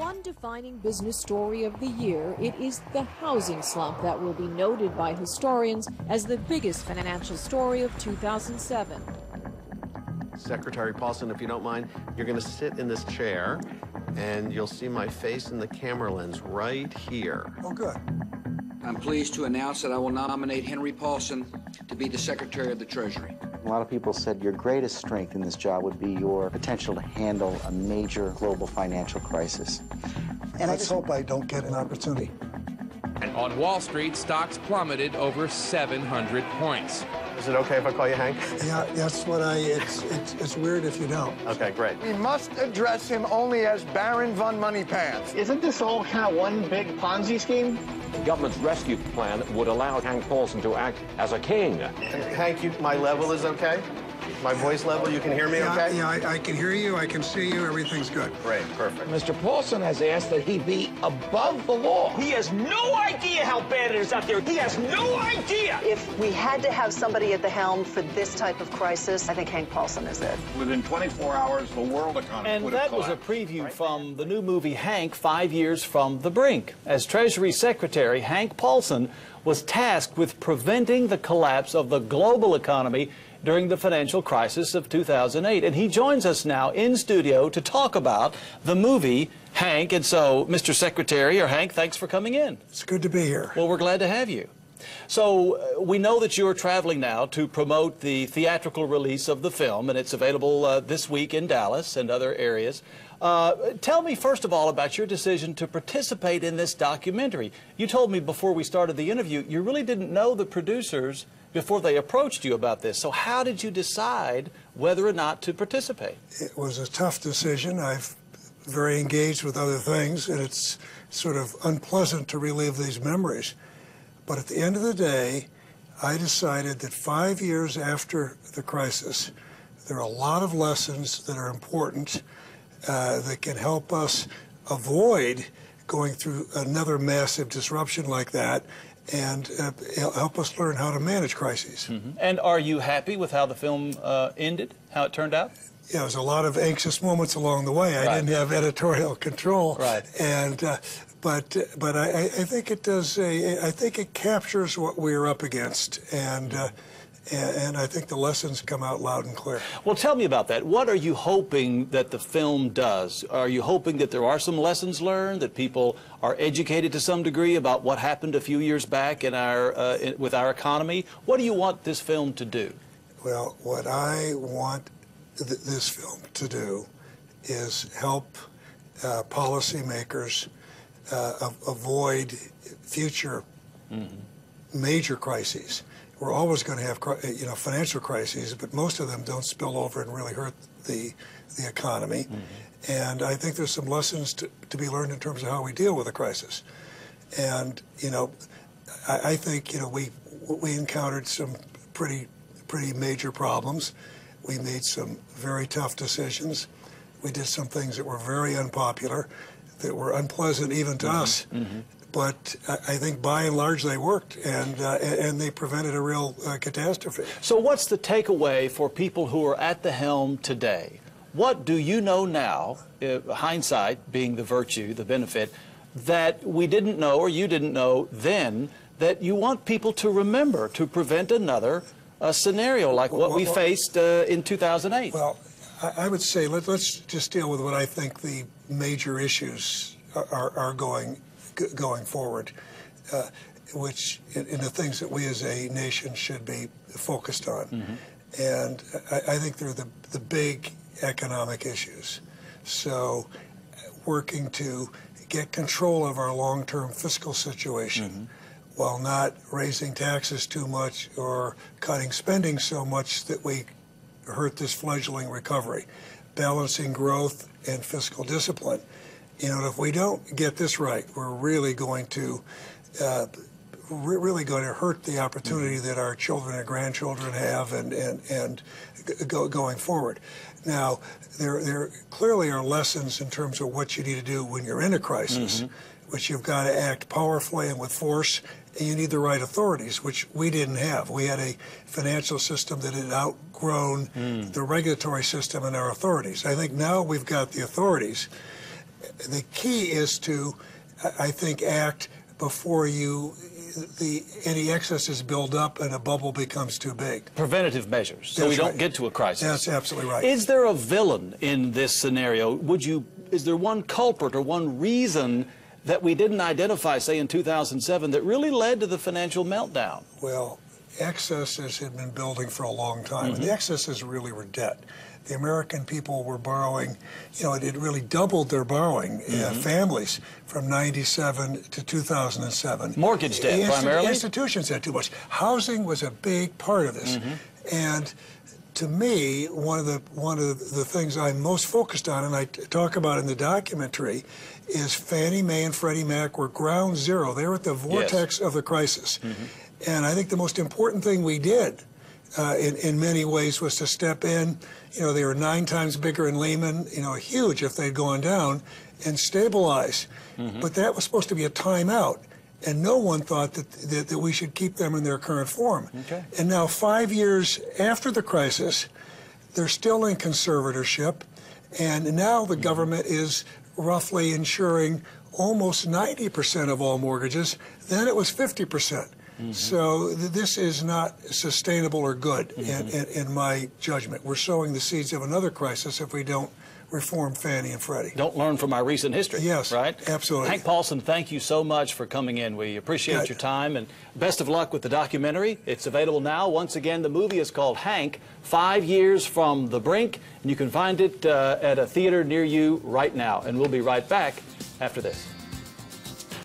one defining business story of the year, it is the housing slump that will be noted by historians as the biggest financial story of 2007. Secretary Paulson, if you don't mind, you're going to sit in this chair, and you'll see my face in the camera lens right here. Oh, good. I'm pleased to announce that I will nominate Henry Paulson to be the Secretary of the Treasury. A lot of people said your greatest strength in this job would be your potential to handle a major global financial crisis. And let's hope I don't get an opportunity. On Wall Street, stocks plummeted over 700 points. Is it okay if I call you Hank? Yeah, that's what it's weird if you don't. Okay, great. We must address him only as Baron von Moneypants. Isn't this all kind of one big Ponzi scheme? The government's rescue plan would allow Hank Paulson to act as a king. Hank, my level is okay? My voice level, you can hear me okay? Yeah, I can hear you, I can see you, everything's good. Great, perfect. Mr. Paulson has asked that he be above the law. He has no idea how bad it is out there. He has no idea. If we had to have somebody at the helm for this type of crisis, I think Hank Paulson is it. Within 24 hours, the world economy would have collapsed. And that was a preview from the new movie Hank, 5 years from the brink. As Treasury Secretary, Hank Paulson was tasked with preventing the collapse of the global economy during the financial crisis of 2008. And he joins us now in studio to talk about the movie Hank. And so, Mr. Secretary, or Hank, thanks for coming in. It's good to be here. Well, we're glad to have you. So we know that you're traveling now to promote the theatrical release of the film, and it's available this week in Dallas and other areas. Tell me, first of all, about your decision to participate in this documentary. You told me before we started the interview you really didn't know the producers before they approached you about this. So how did you decide whether or not to participate? It was a tough decision. I'm very engaged with other things, and it's sort of unpleasant to relive these memories. But at the end of the day, I decided that 5 years after the crisis, there are a lot of lessons that are important that can help us avoid going through another massive disruption like that, and help us learn how to manage crises. Mm-hmm. And are you happy with how the film ended, how it turned out? Yeah, there was a lot of anxious moments along the way. I didn't have editorial control. Right. And but I think it does. I think it captures what we are up against, and I think the lessons come out loud and clear. Well, tell me about that. What are you hoping that the film does? Are you hoping that there are some lessons learned, that people are educated to some degree about what happened a few years back in our with our economy? What do you want this film to do? Well, what I want this film to do is help policymakers avoid future major crises. We're always going to have, financial crises, but most of them don't spill over and really hurt the economy. And I think there's some lessons to be learned in terms of how we deal with a crisis. And I think we encountered some pretty major problems. We made some very tough decisions. We did some things that were very unpopular, that were unpleasant even to us. But I think by and large they worked, and they prevented a real catastrophe. So what's the takeaway for people who are at the helm today? What do you know now, hindsight being the virtue, the benefit, that we didn't know or you didn't know then, that you want people to remember to prevent another scenario like what we faced in 2008? Well, I would say let's just deal with what I think the major issues are going forward, which in the things that we as a nation should be focused on. And I think they're the big economic issues. So working to get control of our long-term fiscal situation while not raising taxes too much or cutting spending so much that we hurt this fledgling recovery, balancing growth and fiscal discipline. If we don't get this right, we're really going to hurt the opportunity that our children and grandchildren have, and going forward. Now, there clearly are lessons in terms of what you need to do when you're in a crisis, which you've got to act powerfully and with force, and you need the right authorities, which we didn't have. We had a financial system that had outgrown the regulatory system and our authorities. I think now we've got the authorities, the key is to, I think, act before any excesses build up and a bubble becomes too big. Preventative measures, so we don't get to a crisis. That's absolutely right. Is there a villain in this scenario? Is there one culprit or one reason that we didn't identify, say, in 2007 that really led to the financial meltdown? Well, excesses had been building for a long time, and the excesses really were debt. The American people were borrowing, it really doubled their borrowing, families, from 97 to 2007. Mortgage debt, primarily? Institutions had too much. Housing was a big part of this. And to me, one of the things I'm most focused on, and I talk about in the documentary, is Fannie Mae and Freddie Mac were ground zero. They were at the vortex of the crisis. And I think the most important thing we did in many ways was to step in. They were 9 times bigger than Lehman, huge if they'd gone down, and stabilize. But that was supposed to be a timeout. And no one thought that we should keep them in their current form. And now 5 years after the crisis, they're still in conservatorship. And now the government is roughly insuring almost 90% of all mortgages. Then it was 50%. So this is not sustainable or good in my judgment. We're sowing the seeds of another crisis if we don't reform Fannie and Freddie. Don't learn from our recent history. Yes, right? Absolutely. Hank Paulson, thank you so much for coming in. We appreciate your time, and best of luck with the documentary. It's available now. Once again, the movie is called Hank, 5 Years from the Brink, and you can find it at a theater near you right now. And we'll be right back after this.